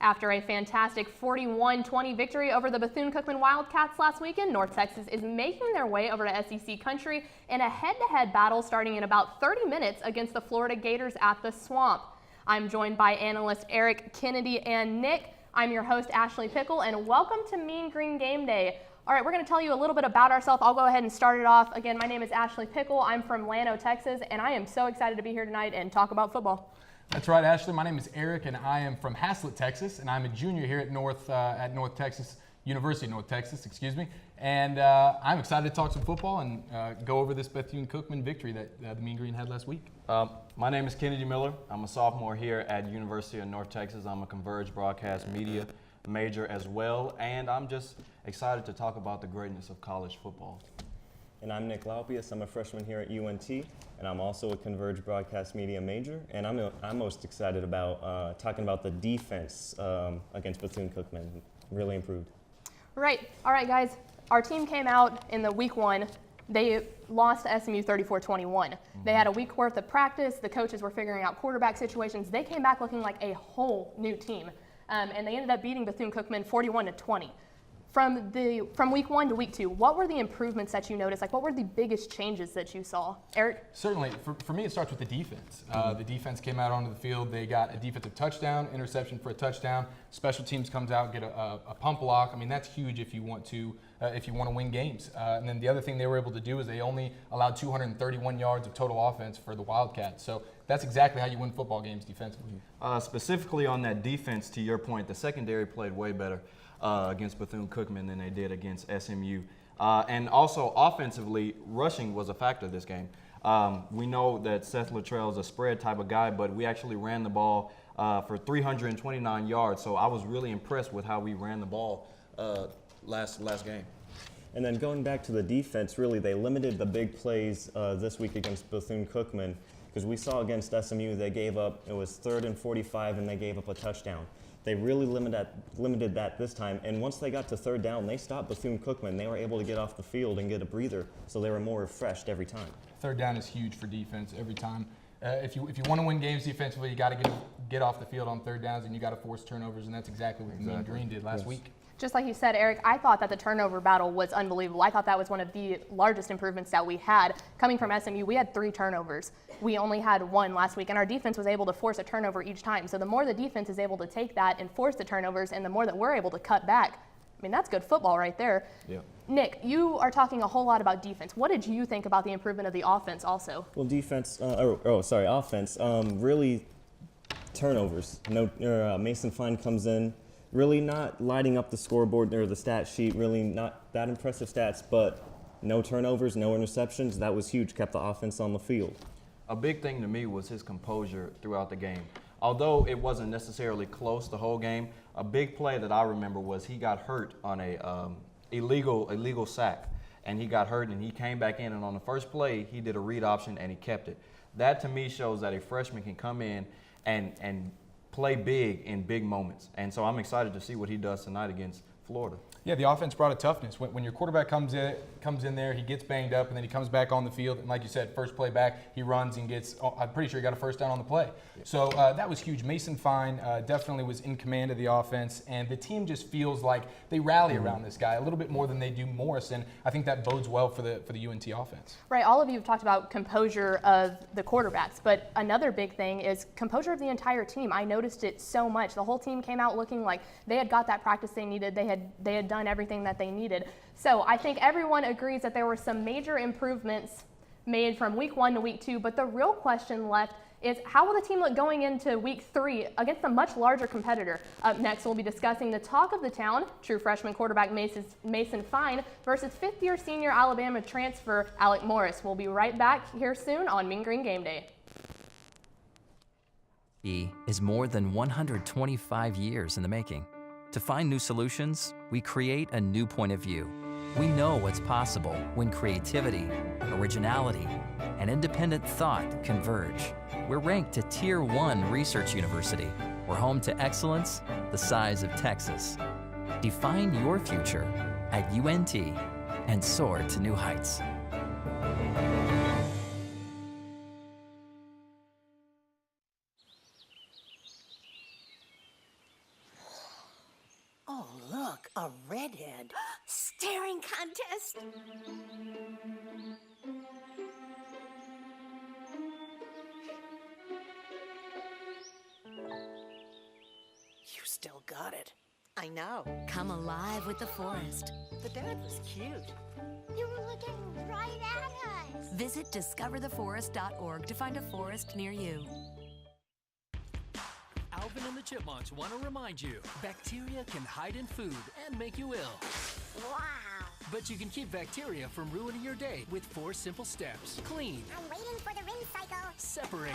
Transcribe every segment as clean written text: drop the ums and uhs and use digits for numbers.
After a fantastic 41-20 victory over the Bethune-Cookman Wildcats last weekend, North Texas is making their way over to SEC country in a head-to-head battle starting in about 30 minutes against the Florida Gators at the Swamp. I'm joined by analysts Eric, Kennedy, and Nick. I'm your host, Ashley Pickle, and welcome to Mean Green Game Day. All right, we're going to tell you a little bit about ourselves. I'll go ahead and start it off. Again, my name is Ashley Pickle. I'm from Llano, Texas, and I am so excited to be here tonight and talk about football. That's right, Ashley. My name is Eric, and I am from Haslett, Texas, and I'm a junior here at University of North Texas, excuse me. And I'm excited to talk some football and go over this Bethune-Cookman victory that the Mean Green had last week. My name is Kennedy Miller. I'm a sophomore here at University of North Texas. I'm a Converge Broadcast Media major as well, and I'm just excited to talk about the greatness of college football. And I'm Nick Lalpuis. I'm a freshman here at UNT, and I'm also a Converge Broadcast Media major. And I'm most excited about talking about the defense against Bethune-Cookman. Really improved. Right. All right, guys. Our team came out in the week one. They lost to SMU 34-21. They had a week worth of practice. The coaches were figuring out quarterback situations. They came back looking like a whole new team, and they ended up beating Bethune-Cookman 41-20. From week one to week two, what were the improvements that you noticed? Like, what were the biggest changes that you saw? Eric? Certainly. For me, it starts with the defense. The defense came out onto the field. They got a defensive touchdown, interception for a touchdown. Special teams comes out, get a pump block. I mean, that's huge if you want to win games. And then the other thing they were able to do is they only allowed 231 yards of total offense for the Wildcats. So that's exactly how you win football games defensively. Specifically on that defense, to your point, the secondary played way better against Bethune-Cookman than they did against SMU. And also offensively, rushing was a factor this game. We know that Seth Luttrell is a spread type of guy, but we actually ran the ball for 329 yards. So I was really impressed with how we ran the ball last game. And then going back to the defense, really they limited the big plays this week against Bethune-Cookman, because we saw against SMU they gave up, it was 3rd and 45 and they gave up a touchdown. They really limited that this time, and once they got to 3rd down, they stopped Bethune-Cookman. They were able to get off the field and get a breather, so they were more refreshed every time. 3rd down is huge for defense every time. If you want to win games defensively, you got to get off the field on 3rd downs, and you got to force turnovers, and that's exactly what Mean Green did last week. Just like you said, Eric, I thought that the turnover battle was unbelievable. I thought that was one of the largest improvements that we had. Coming from SMU, we had 3 turnovers. We only had 1 last week, and our defense was able to force a turnover each time. So the more the defense is able to take that and force the turnovers, and the more that we're able to cut back, I mean, that's good football right there. Yeah. Nick, you are talking a whole lot about defense. What did you think about the improvement of the offense also? Well, offense. Really, turnovers. Mason Fine comes in. Really not lighting up the scoreboard or the stat sheet, really not that impressive stats, but no turnovers, no interceptions. That was huge, kept the offense on the field. A big thing to me was his composure throughout the game. Although it wasn't necessarily close the whole game, a big play that I remember was he got hurt on a illegal sack, and he got hurt and he came back in, and on the first play he did a read option and he kept it. That to me shows that a freshman can come in and play big in big moments. And so I'm excited to see what he does tonight against Florida. Yeah, the offense brought a toughness. When your quarterback comes in there, he gets banged up, and then he comes back on the field. And like you said, first play back, he runs and gets, I'm pretty sure he got a 1st down on the play. So that was huge. Mason Fine definitely was in command of the offense, and the team just feels like they rally around this guy a little bit more than they do Morris, and I think that bodes well for the UNT offense. Right, all of you have talked about composure of the quarterbacks, but another big thing is composure of the entire team. I noticed it so much. The whole team came out looking like they had got that practice they needed. They had done everything that they needed. So I think everyone agrees that there were some major improvements made from week 1 to week 2, but the real question left is how will the team look going into week 3 against a much larger competitor? Up next, we'll be discussing the talk of the town, true freshman quarterback Mason Fine versus 5th-year senior Alabama transfer Alec Morris. We'll be right back here soon on Mean Green Game Day. Is more than 125 years in the making. To find new solutions, we create a new point of view. We know what's possible when creativity, originality, and independent thought converge. We're ranked a Tier 1 research university. We're home to excellence the size of Texas. Define your future at UNT and soar to new heights. contest. You still got it. I know. Come alive with the forest. The dad was cute. You were looking right at us. Visit discovertheforest.org to find a forest near you. Alvin and the Chipmunks want to remind you, bacteria can hide in food and make you ill. Wow. But you can keep bacteria from ruining your day with 4 simple steps. Clean. I'm waiting for the rinse cycle. Separate.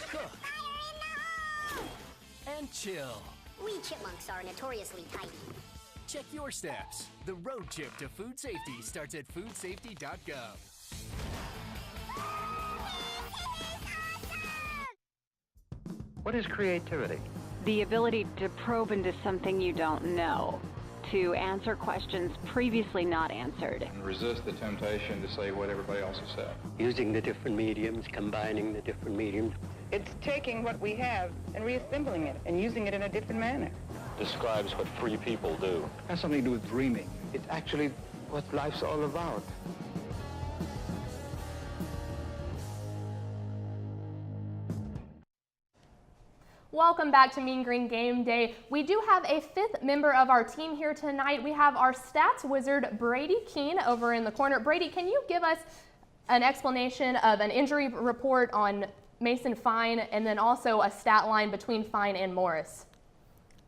Cook. Fire in the hole! And chill. We chipmunks are notoriously tidy. Check your steps. The road trip to food safety starts at foodsafety.gov. What is creativity? The ability to probe into something you don't know, to answer questions previously not answered. And resist the temptation to say what everybody else has said. Using the different mediums, combining the different mediums. It's taking what we have and reassembling it and using it in a different manner. Describes what free people do. It has something to do with dreaming. It's actually what life's all about. Welcome back to Mean Green Game Day. We do have a 5th member of our team here tonight. We have our stats wizard, Brady Keane, over in the corner. Brady, can you give us an explanation of an injury report on Mason Fine and then also a stat line between Fine and Morris?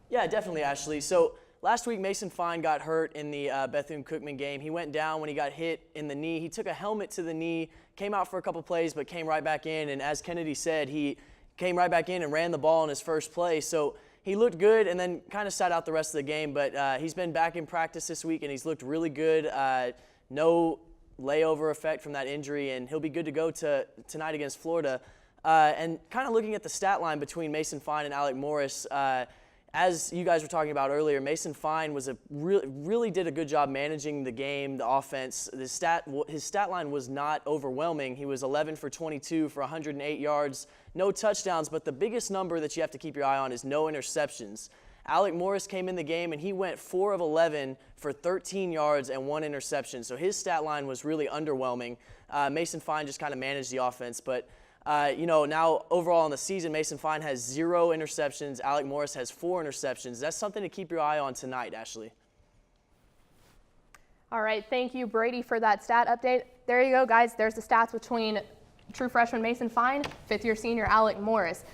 Yeah, definitely, Ashley. So last week, Mason Fine got hurt in the Bethune-Cookman game. He went down when he got hit in the knee. He took a helmet to the knee, came out for a couple plays, but came right back in. And as Kennedy said, he came right back in and ran the ball in his first play. So he looked good and then kind of sat out the rest of the game. But he's been back in practice this week, and he's looked really good. No layover effect from that injury, and he'll be good to go tonight against Florida. And kind of looking at the stat line between Mason Fine and Alec Morris, as you guys were talking about earlier, Mason Fine was really did a good job managing the game, the offense. His stat line was not overwhelming. He was 11 for 22 for 108 yards, no touchdowns, but the biggest number that you have to keep your eye on is no interceptions. Alec Morris came in the game and he went 4 of 11 for 13 yards and 1 interception. So his stat line was really underwhelming. Mason Fine just kind of managed the offense, but now overall in the season, Mason Fine has 0 interceptions. Alec Morris has 4 interceptions. That's something to keep your eye on tonight, Ashley. All right, thank you, Brady, for that stat update. There you go, guys. There's the stats between true freshman Mason Fine, 5th-year senior Alec Morris.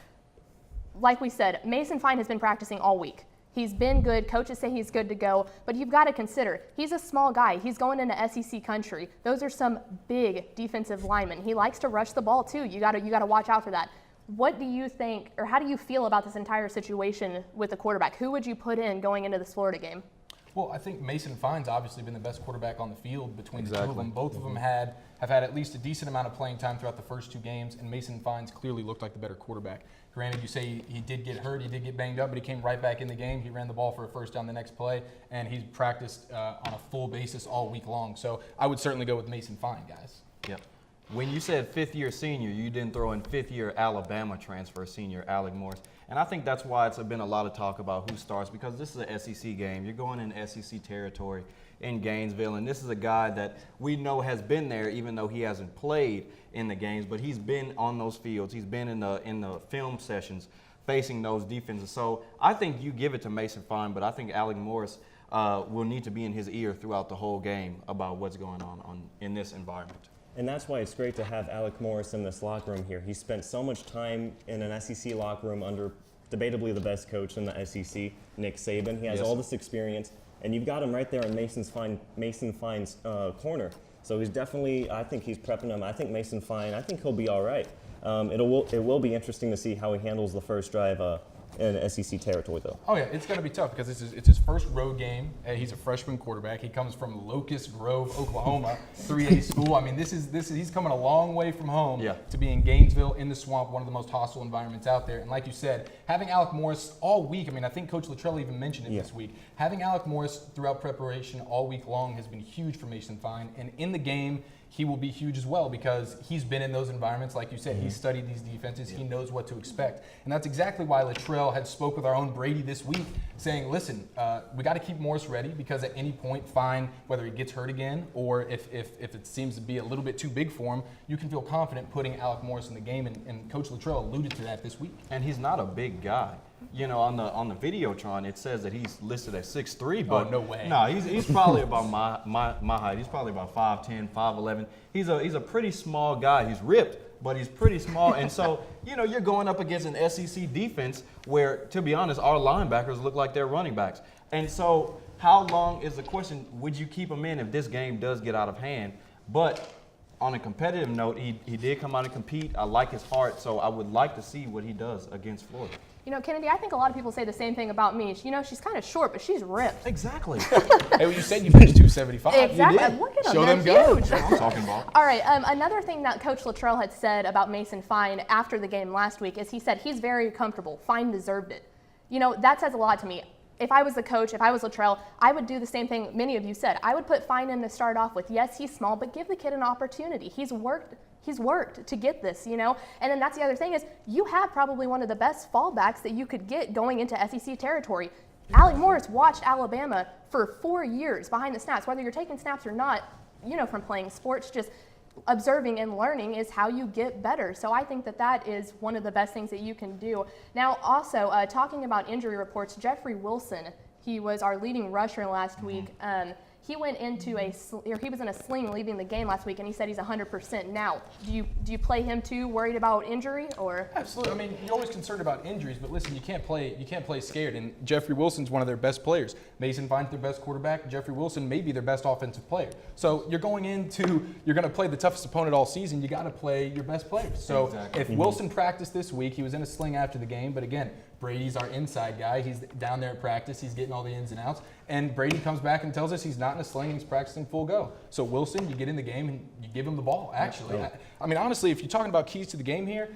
Like we said, Mason Fine has been practicing all week. He's been good. Coaches say he's good to go. But you've got to consider, he's a small guy. He's going into SEC country. Those are some big defensive linemen. He likes to rush the ball, too. You got to watch out for that. What do you think, or how do you feel about this entire situation with the quarterback? Who would you put in going into this Florida game? Well, I think Mason Fine's obviously been the best quarterback on the field between the two of them. Both of them have had at least a decent amount of playing time throughout the first 2 games, and Mason Fine's clearly looked like the better quarterback. Granted, you say he did get hurt, he did get banged up, but he came right back in the game. He ran the ball for a first down the next play, and he's practiced on a full basis all week long. So I would certainly go with Mason Fine, guys. Yep. When you said 5th-year senior, you didn't throw in 5th-year Alabama transfer senior Alec Morris. And I think that's why it's been a lot of talk about who starts, because this is an SEC game. You're going in SEC territory in Gainesville, and this is a guy that we know has been there, even though he hasn't played in the games, but he's been on those fields. He's been in the film sessions facing those defenses. So I think you give it to Mason Fine, but I think Alec Morris will need to be in his ear throughout the whole game about what's going on in this environment. And that's why it's great to have Alec Morris in this locker room here. He spent so much time in an SEC locker room under debatably the best coach in the SEC, Nick Saban. He has all this experience, and you've got him right there in Mason Fine's corner. So he's definitely, I think he's prepping him. I think Mason Fine, I think he'll be all right. It will be interesting to see how he handles the first drive in SEC territory, though. Oh yeah, it's going to be tough because it's his first road game. He's a freshman quarterback. He comes from Locust Grove, Oklahoma, 3A school. I mean, he's coming a long way from home to be in Gainesville in the swamp, one of the most hostile environments out there. And like you said, having Alec Morris all week. I mean, I think Coach Luttrell even mentioned it this week. Having Alec Morris throughout preparation all week long has been huge for Mason Fine. And in the game, he will be huge as well because he's been in those environments. Like you said, he's studied these defenses. He knows what to expect. And that's exactly why Latrell had spoke with our own Brady this week saying, listen, we got to keep Morris ready because at any point, fine, whether he gets hurt again or if it seems to be a little bit too big for him, you can feel confident putting Alec Morris in the game. And Coach Latrell alluded to that this week. And he's not a big guy. You know, on the Videotron, it says that he's listed at 6'3", but no way. No, he's probably about my height. He's probably about 5'10", 5'11". He's a pretty small guy. He's ripped, but he's pretty small. And so, you know, you're going up against an SEC defense where, to be honest, our linebackers look like they're running backs. And so, how long is the question? Would you keep him in if this game does get out of hand? But on a competitive note, he did come out and compete. I like his heart, so I would like to see what he does against Florida. You know, Kennedy, I think a lot of people say the same thing about me. You know, she's kind of short, but she's ripped. Exactly. Hey, well, you said you finished 275. Exactly. You did. Look at them. Show They're them go. huge. I'm talking about. All right. Another thing that Coach Latrell had said about Mason Fine after the game last week is he said he's very comfortable. Fine deserved it. You know, that says a lot to me. If I was the coach, if I was Latrell, I would do the same thing many of you said. I would put Fine in to start off with. Yes, he's small, but give the kid an opportunity. He's worked to get this, you know? And then that's the other thing is you have probably one of the best fallbacks that you could get going into SEC territory. Alec Morris watched Alabama for 4 years behind the snaps. Whether you're taking snaps or not, you know, from playing sports, just observing and learning is how you get better. So I think that that is one of the best things that you can do. Now, also, talking about injury reports, Jeffrey Wilson, he was our leading rusher last week. He went into he was in a sling leaving the game last week, and he said he's 100% now. Do you play him too, worried about injury, or? Absolutely. I mean, you're always concerned about injuries, but listen, you can't play scared. And Jeffrey Wilson's one of their best players. Mason Fine's their best quarterback. Jeffrey Wilson may be their best offensive player. So you're going to play the toughest opponent all season. You got to play your best players. So exactly. If Wilson practiced this week, he was in a sling after the game, but again, Brady's our inside guy. He's down there at practice. He's getting all the ins and outs. And Brady comes back and tells us he's not in a sling. He's practicing full go. So Wilson, you get in the game and you give him the ball, actually. I mean, honestly, if you're talking about keys to the game here,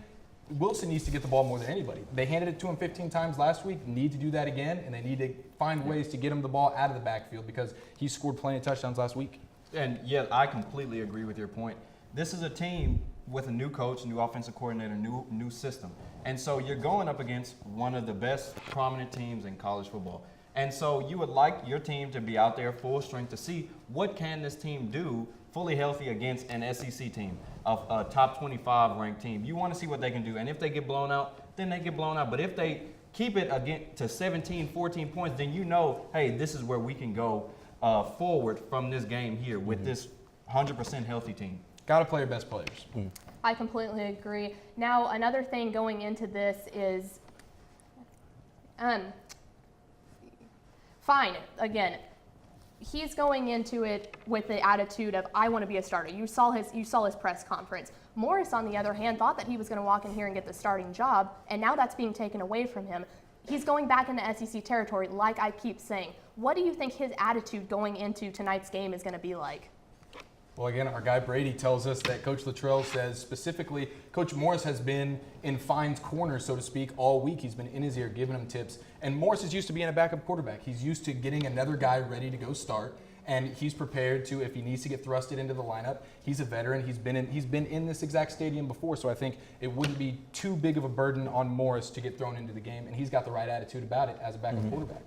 Wilson needs to get the ball more than anybody. They handed it to him 15 times last week, need to do that again, and they need to find ways to get him the ball out of the backfield because he scored plenty of touchdowns last week. And yeah, I completely agree with your point. This is a team with a new coach, new offensive coordinator, new system. And so you're going up against one of the best prominent teams in college football. And so you would like your team to be out there full strength to see what can this team do fully healthy against an SEC team, a top 25 ranked team. You want to see what they can do. And if they get blown out, then they get blown out. But if they keep it again to 17, 14 points, then you know, hey, this is where we can go forward from this game here with this 100% healthy team. Got to play your best players. I completely agree. Now, another thing going into this is, Fine, again, he's going into it with the attitude of, I want to be a starter. You saw his press conference. Morris, on the other hand, thought that he was going to walk in here and get the starting job, and now that's being taken away from him. He's going back into SEC territory, like I keep saying. What do you think his attitude going into tonight's game is going to be like? Well, again, our guy Brady tells us that Coach Latrell says specifically Coach Morris has been in Fine's corner, so to speak, all week. He's been in his ear giving him tips. And Morris is used to being a backup quarterback. He's used to getting another guy ready to go start. And he's prepared to, if he needs to get thrusted into the lineup, he's a veteran. He's been in this exact stadium before, so I think it wouldn't be too big of a burden on Morris to get thrown into the game. And he's got the right attitude about it as a backup quarterback.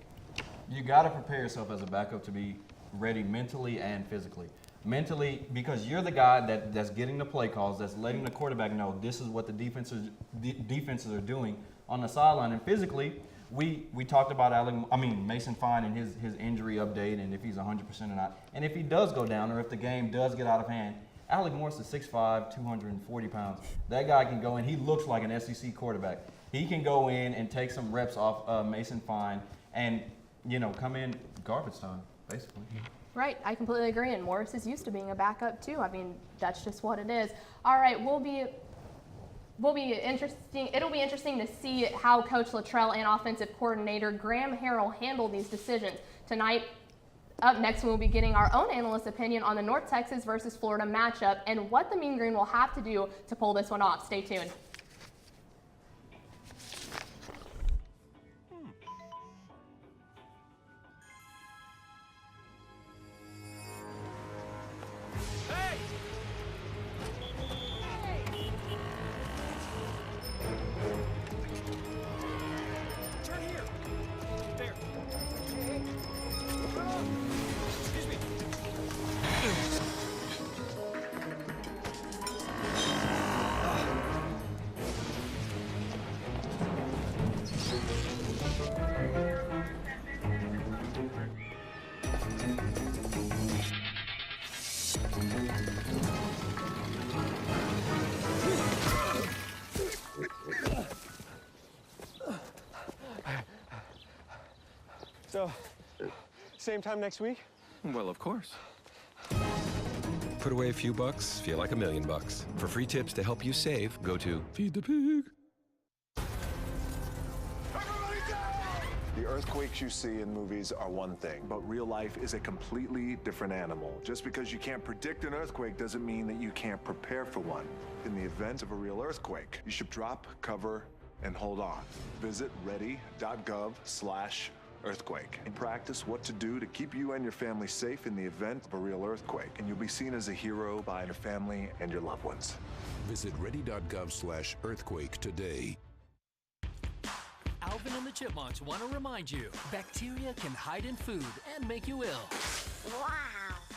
You got to prepare yourself as a backup to be ready mentally and physically. Mentally, because you're the guy that's getting the play calls, that's letting the quarterback know this is what the defenses are doing on the sideline. And physically, we talked about Mason Fine and his injury update and if he's 100% or not. And if he does go down or if the game does get out of hand, Alec Morris is 6'5", 240 pounds. That guy can go in. He looks like an SEC quarterback. He can go in and take some reps off Mason Fine and, come in garbage time, basically. Right, I completely agree, and Morris is used to being a backup too. I mean, that's just what it is. All right, it'll be interesting to see how Coach Latrell and offensive coordinator Graham Harrell handle these decisions tonight. Up next, we'll be getting our own analyst opinion on the North Texas versus Florida matchup and what the Mean Green will have to do to pull this one off. Stay tuned. So, same time next week? Well, of course. Put away a few bucks, feel like $1 million. For free tips to help you save, go to Feed the Pig. The earthquakes you see in movies are one thing, but real life is a completely different animal. Just because you can't predict an earthquake doesn't mean that you can't prepare for one. In the event of a real earthquake, you should drop, cover, and hold on. Visit ready.gov/earthquake and practice what to do to keep you and your family safe in the event of a real earthquake. And you'll be seen as a hero by your family and your loved ones. Visit ready.gov/earthquake today. Alvin and the Chipmunks want to remind you, bacteria can hide in food and make you ill. Wow.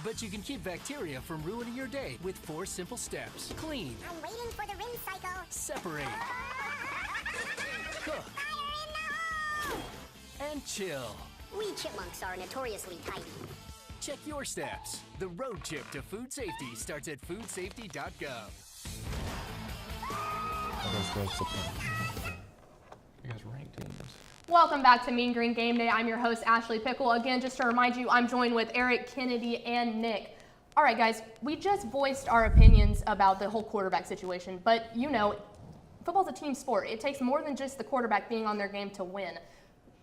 But you can keep bacteria from ruining your day with 4 simple steps. Clean. I'm waiting for the rinse cycle. Separate. Cook. And chill. We chipmunks are notoriously tidy. Check your steps. The road trip to food safety starts at foodsafety.gov. You guys ranked teams. Welcome back to Mean Green Game Day. I'm your host, Ashley Pickle. Again, just to remind you, I'm joined with Eric, Kennedy, and Nick. All right, guys, we just voiced our opinions about the whole quarterback situation, but you know, football's a team sport. It takes more than just the quarterback being on their game to win.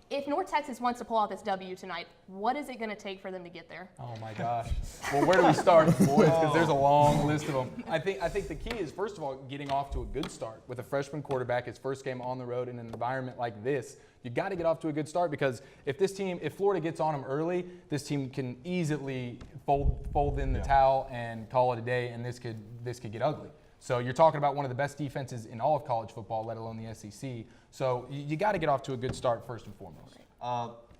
If North Texas wants to pull out this W tonight, what is it going to take for them to get there? Oh my gosh. Well, where do we start, boys? Because there's a long list of them. I think the key is, first of all, getting off to a good start with a freshman quarterback, his first game on the road in an environment like this. You got to get off to a good start, because if Florida gets on them early, this team can easily fold in the towel and call it a day, and this could get ugly. So you're talking about one of the best defenses in all of college football, let alone the SEC. So you got to get off to a good start first and foremost.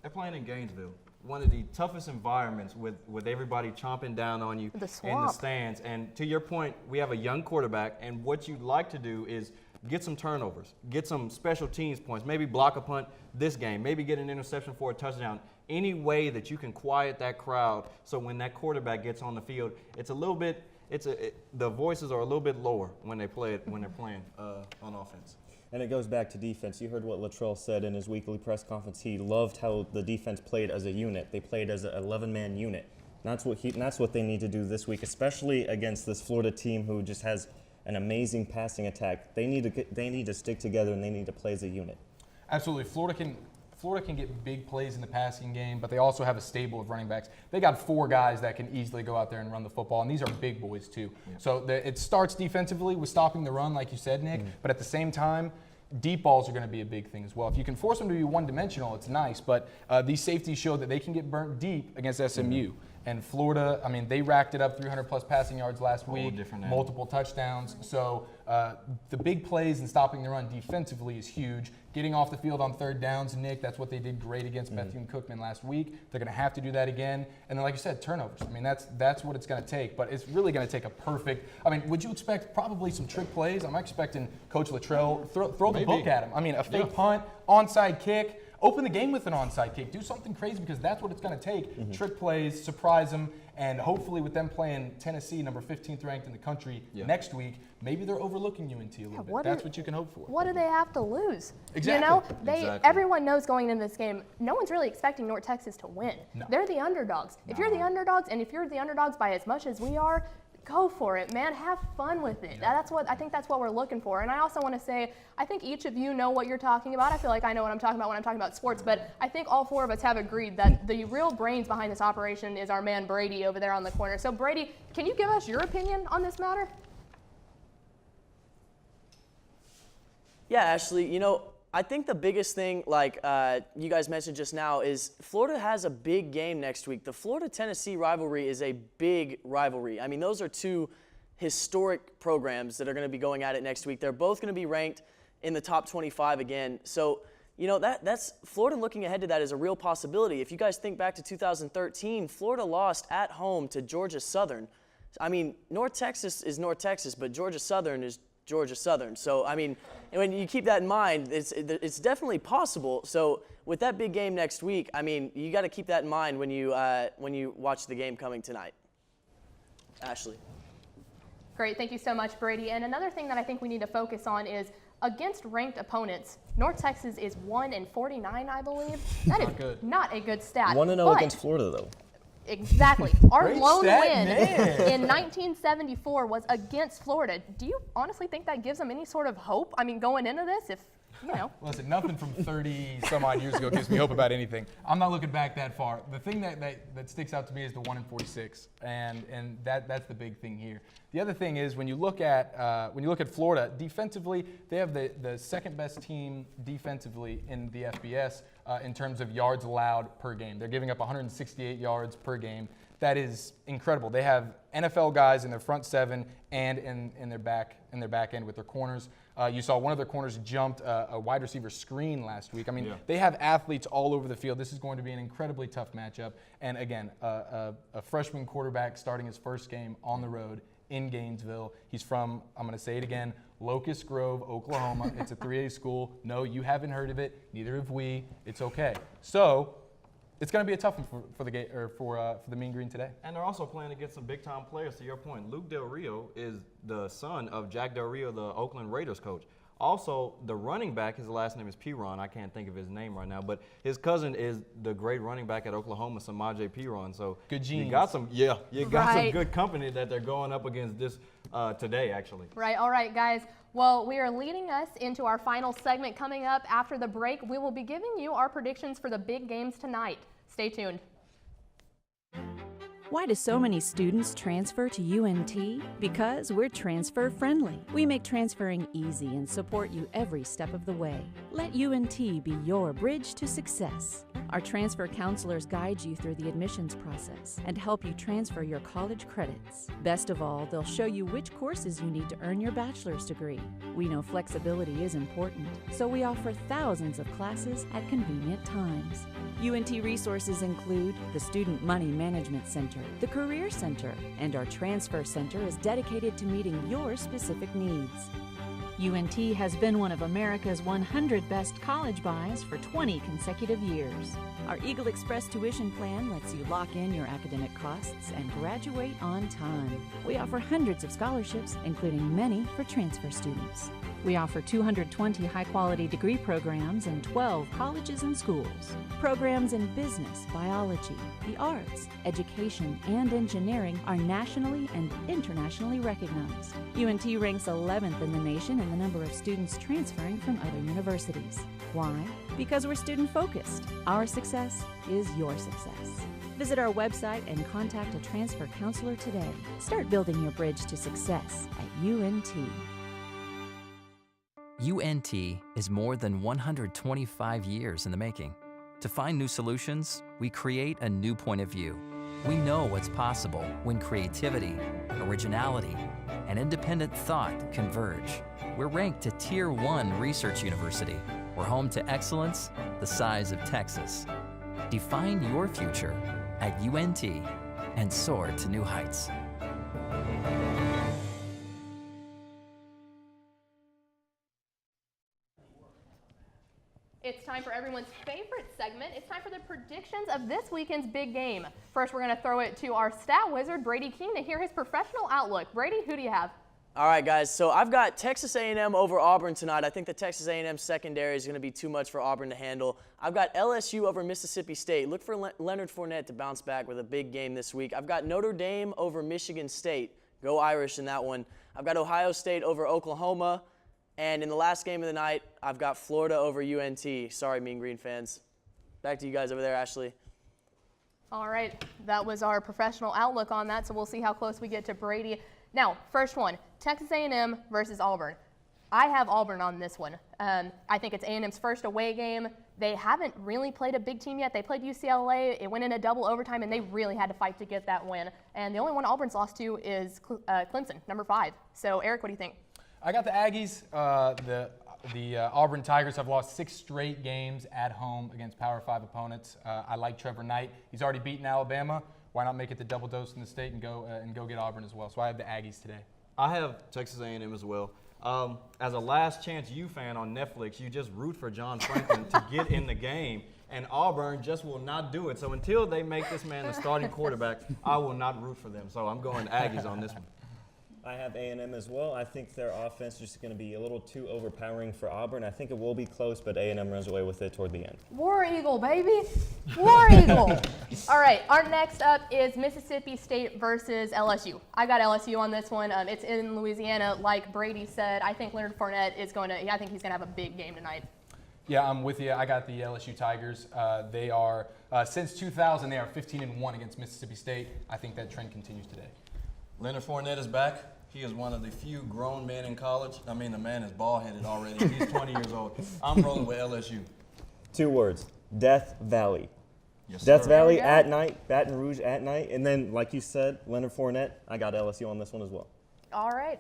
They're playing in Gainesville, one of the toughest environments with everybody chomping down on you in the stands. And to your point, we have a young quarterback, and what you'd like to do is get some turnovers, get some special teams points, maybe block a punt this game, maybe get an interception for a touchdown. Any way that you can quiet that crowd, so when that quarterback gets on the field, it's a little bit. The voices are a little bit lower when they're playing on offense. And it goes back to defense. You heard what Luttrell said in his weekly press conference. He loved how the defense played as a unit. They played as an 11-man unit. That's what they need to do this week, especially against this Florida team who just has an amazing passing attack. They need to stick together, and they need to play as a unit. Absolutely. Florida can get big plays in the passing game, but they also have a stable of running backs. They got 4 guys that can easily go out there and run the football, and these are big boys too. Yeah. So it starts defensively with stopping the run, like you said, Nick, but at the same time, deep balls are going to be a big thing as well. If you can force them to be one-dimensional, it's nice, but these safeties show that they can get burnt deep against SMU. And Florida, I mean, they racked it up 300-plus passing yards last week, multiple touchdowns. So the big plays and stopping the run defensively is huge. Getting off the field on third downs, Nick, that's what they did great against Bethune-Cookman last week. They're going to have to do that again. And then, like you said, turnovers. I mean, that's what it's going to take. But it's really going to take a perfect – I mean, would you expect probably some trick plays? I'm expecting Coach Luttrell, throw the book at him. I mean, a fake punt, onside kick. Open the game with an onside kick. Do something crazy, because that's what it's going to take. Trick plays, surprise them, and hopefully with them playing Tennessee, number 15th ranked in the country next week, maybe they're overlooking UNT a little bit. That's what you can hope for. What do they have to lose? Exactly. You know, everyone knows going into this game, no one's really expecting North Texas to win. No. They're the underdogs. If you're the underdogs, and if you're the underdogs by as much as we are, go for it, man. Have fun with it. I think that's what we're looking for. And I also want to say, I think each of you know what you're talking about. I feel like I know what I'm talking about when I'm talking about sports, but I think all 4 of us have agreed that the real brains behind this operation is our man Brady over there on the corner. So Brady, can you give us your opinion on this matter? Yeah, Ashley, you know, I think the biggest thing, like you guys mentioned just now, is Florida has a big game next week. The Florida-Tennessee rivalry is a big rivalry. I mean, those are 2 historic programs that are going to be going at it next week. They're both going to be ranked in the top 25 again. So, you know, that's Florida looking ahead to that is a real possibility. If you guys think back to 2013, Florida lost at home to Georgia Southern. I mean, North Texas is North Texas, but Georgia Southern is Georgia Southern. So, I mean, when you keep that in mind, it's definitely possible. So, with that big game next week, I mean, you got to keep that in mind when you watch the game coming tonight. Ashley. Great, thank you so much, Brady. And another thing that I think we need to focus on is against ranked opponents, North Texas is 1-49, I believe. That is not a good stat. 1-0 against Florida, though. Exactly. Our Great lone stat win there. in 1974 was against Florida. Do you honestly think that gives them any sort of hope? I mean, going into this, if, you know. Listen, nothing from 30 some odd years ago gives me hope about anything. I'm not looking back that far. The thing that sticks out to me is the 1-46, and that's the big thing here. The other thing is when you look at Florida defensively, they have the second best team defensively in the FBS in terms of yards allowed per game. They're giving up 168 yards per game. That is incredible. They have NFL guys in their front seven and in their back end with their corners. You saw one of their corners jumped a wide receiver screen last week. I mean, they have athletes all over the field. This is going to be an incredibly tough matchup. And again, a freshman quarterback starting his first game on the road in Gainesville. He's from, I'm going to say it again, Locust Grove, Oklahoma. It's a 3A school. No, you haven't heard of it. Neither have we. It's okay. So it's going to be a tough one for the Mean Green today. And they're also playing against some big-time players, to your point. Luke Del Rio is the son of Jack Del Rio, the Oakland Raiders coach. Also, the running back, his last name is Piron. I can't think of his name right now, but his cousin is the great running back at Oklahoma, Samaje Piron. So good genes. You got some good company that they're going up against this today, actually. Right. All right, guys. Well, we are leading us into our final segment coming up after the break. We will be giving you our predictions for the big games tonight. Stay tuned. Why do so many students transfer to UNT? Because we're transfer friendly. We make transferring easy and support you every step of the way. Let UNT be your bridge to success. Our transfer counselors guide you through the admissions process and help you transfer your college credits. Best of all, they'll show you which courses you need to earn your bachelor's degree. We know flexibility is important, so we offer thousands of classes at convenient times. UNT resources include the Student Money Management Center, the Career Center, and our Transfer Center is dedicated to meeting your specific needs. UNT has been one of America's 100 best college buys for 20 consecutive years. Our Eagle Express tuition plan lets you lock in your academic costs and graduate on time. We offer hundreds of scholarships, including many for transfer students. We offer 220 high-quality degree programs in 12 colleges and schools. Programs in business, biology, the arts, education, and engineering are nationally and internationally recognized. UNT ranks 11th in the nation in the number of students transferring from other universities. Why? Because we're student-focused. Our success is your success. Visit our website and contact a transfer counselor today. Start building your bridge to success at UNT. UNT is more than 125 years in the making. To find new solutions, we create a new point of view. We know what's possible when creativity, originality, and independent thought converge. We're ranked a Tier 1 research university. We're home to excellence the size of Texas. Define your future at UNT and soar to new heights. It's time for everyone's favorite segment. It's time for the predictions of this weekend's big game. First, we're going to throw it to our stat wizard, Brady Keane, to hear his professional outlook. Brady, who do you have? All right, guys, so I've got Texas A&M over Auburn tonight. I think the Texas A&M secondary is going to be too much for Auburn to handle. I've got LSU over Mississippi State. Look for Leonard Fournette to bounce back with a big game this week. I've got Notre Dame over Michigan State. Go Irish in that one. I've got Ohio State over Oklahoma. And in the last game of the night, I've got Florida over UNT. Sorry, Mean Green fans. Back to you guys over there, Ashley. All right, that was our professional outlook on that, so we'll see how close we get to Brady. Now, first one, Texas A&M versus Auburn. I have Auburn on this one. I think it's A&M's first away game. They haven't really played a big team yet. They played UCLA. It went in a double overtime, and they really had to fight to get that win. And the only one Auburn's lost to is Clemson, number 5. So, Eric, what do you think? I got the Aggies. The Auburn Tigers have lost 6 straight games at home against Power 5 opponents. I like Trevor Knight. He's already beaten Alabama. Why not make it the double dose in the state and go get Auburn as well? So I have the Aggies today. I have Texas A&M as well. As a Last Chance U fan on Netflix, you just root for John Franklin to get in the game, and Auburn just will not do it. So until they make this man the starting quarterback, I will not root for them. So I'm going Aggies on this one. I have A&M as well. I think their offense is just going to be a little too overpowering for Auburn. I think it will be close, but A&M runs away with it toward the end. War Eagle, baby. War Eagle. All right, our next up is Mississippi State versus LSU. I got LSU on this one. It's in Louisiana. Like Brady said, I think Leonard Fournette is I think he's going to have a big game tonight. Yeah, I'm with you. I got the LSU Tigers. They are, since 2000, they are 15-1 against Mississippi State. I think that trend continues today. Leonard Fournette is back. He is one of the few grown men in college. I mean, the man is bald-headed already. He's 20 years old. I'm rolling with LSU. 2 words, Death Valley. Yes, Death sir. Valley at night, Baton Rouge at night. And then, like you said, Leonard Fournette, I got LSU on this one as well. All right.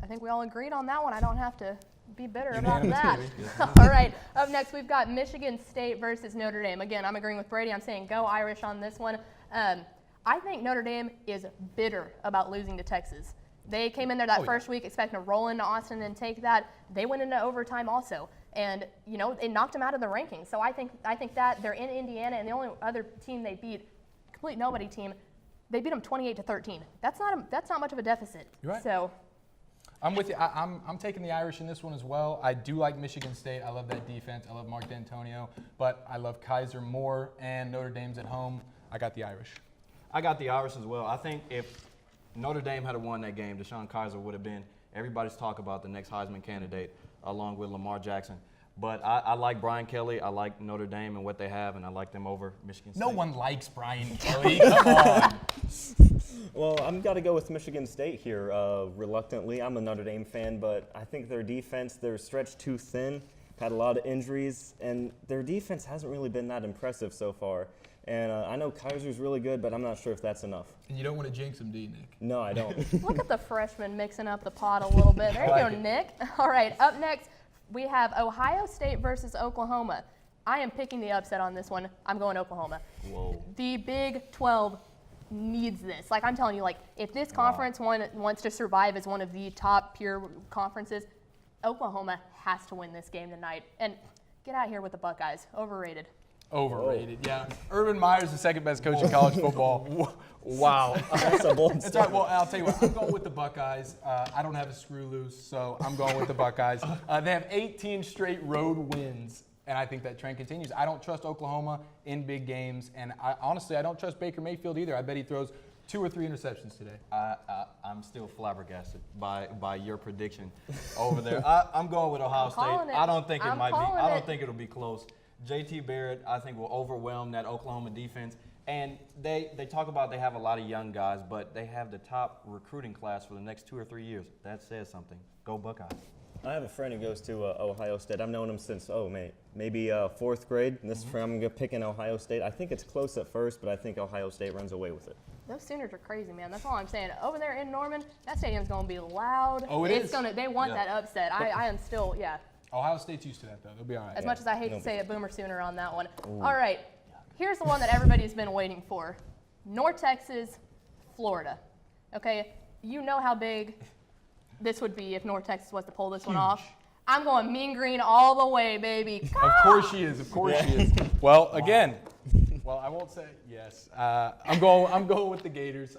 I think we all agreed on that one. I don't have to be bitter about Unanimous, that. All right. Up next, we've got Michigan State versus Notre Dame. Again, I'm agreeing with Brady. I'm saying go Irish on this one. I think Notre Dame is bitter about losing to Texas. They came in there that first week expecting to roll into Austin and take that. They went into overtime also. And, it knocked them out of the rankings. So I think that they're in Indiana, and the only other team they beat, complete nobody team, they beat them 28-13. That's not much of a deficit. You're right. So I'm with you. I'm taking the Irish in this one as well. I do like Michigan State. I love that defense. I love Mark D'Antonio. But I love Kaiser more, and Notre Dame's at home. I got the Irish. I got the Irish as well. I think if Notre Dame had won that game, Deshaun Kaiser would have been everybody's talk about the next Heisman candidate along with Lamar Jackson. But I like Brian Kelly. I like Notre Dame and what they have, and I like them over Michigan State. No one likes Brian Kelly. Come on. Well, I'm got to go with Michigan State here, reluctantly. I'm a Notre Dame fan, but I think their defense, they're stretched too thin, had a lot of injuries, and their defense hasn't really been that impressive so far. And I know Kaiser's really good, but I'm not sure if that's enough. And you don't want to jinx him, do you, Nick? No, I don't. look at the freshman mixing up the pot a little bit. There you go, Nick. All right, up next, we have Ohio State versus Oklahoma. I am picking the upset on this one. I'm going Oklahoma. Whoa. The Big 12 needs this. Like I'm telling you, if this conference wants to survive as one of the top pure conferences, Oklahoma has to win this game tonight. And get out here with the Buckeyes. Overrated. Overrated, yeah. Urban Meyer's the second best coach in college football. Wow. That's a bold That's right. Well, I'll tell you what. I'm going with the Buckeyes. I don't have a screw loose, so I'm going with the Buckeyes. They have 18 straight road wins, and I think that trend continues. I don't trust Oklahoma in big games, and honestly, I don't trust Baker Mayfield either. I bet he throws 2 or 3 interceptions today. I'm still flabbergasted by your prediction over there. I'm going with Ohio State. I don't think I don't think it'll be close. JT Barrett, I think, will overwhelm that Oklahoma defense. And they talk about they have a lot of young guys, but they have the top recruiting class for the next 2 or 3 years. That says something. Go Buckeyes. I have a friend who goes to Ohio State. I've known him since, maybe 4th grade. And this is I'm picking Ohio State. I think it's close at first, but I think Ohio State runs away with it. Those Sooners are crazy, man. That's all I'm saying. Over there in Norman, that stadium's going to be loud. Oh, it is. They want that upset. I am still, Ohio State's used to that, though. They'll be all right. As much as I hate to say it, Boomer Sooner on that one. Ooh. All right, here's the one that everybody's been waiting for. North Texas, Florida. Okay, you know how big this would be if North Texas was to pull this one off. I'm going Mean Green all the way, baby. Of course she is. Of course she is. Well, again, I won't say yes. I'm going with the Gators.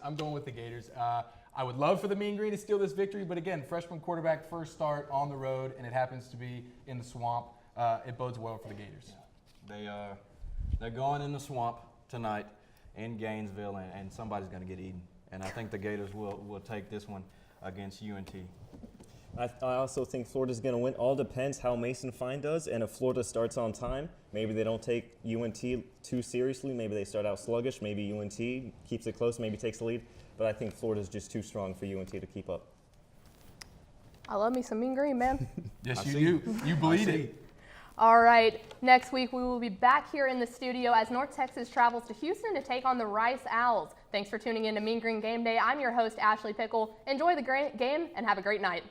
I would love for the Mean Green to steal this victory, but again, freshman quarterback, first start on the road, and it happens to be in the swamp. It bodes well for the Gators. They're going in the swamp tonight in Gainesville, and somebody's going to get eaten. And I think the Gators will take this one against UNT. I also think Florida's going to win. All depends how Mason Fine does, and if Florida starts on time, maybe they don't take UNT too seriously. Maybe they start out sluggish. Maybe UNT keeps it close, maybe takes the lead. But I think Florida's just too strong for UNT to keep up. I love me some Mean Green, man. Yes, you do. You bleed it. All right, next week we will be back here in the studio as North Texas travels to Houston to take on the Rice Owls. Thanks for tuning in to Mean Green Game Day. I'm your host, Ashley Pickle. Enjoy the game and have a great night.